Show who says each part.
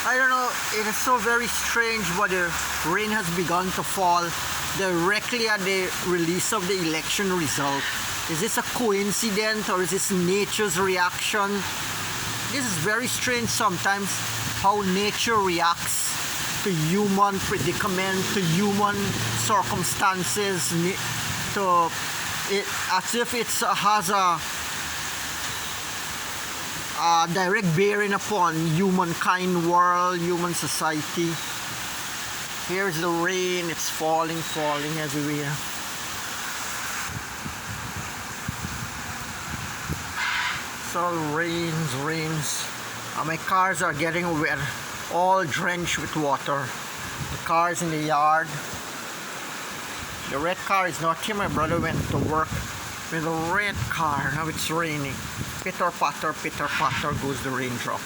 Speaker 1: I don't know, it is so very strange, but the rain has begun to fall directly at the release of the election result. Is this a coincidence or is this nature's reaction? This is very strange sometimes, how nature reacts to human predicament, to human circumstances, to it, as if it has a direct bearing upon humankind, world, human society. Here's the rain, it's falling everywhere. So rains. My cars are getting wet, all drenched with water. The cars in the yard. The red car is not here. My brother went to work with a red car. Now it's raining. Pitter patter goes the raindrop.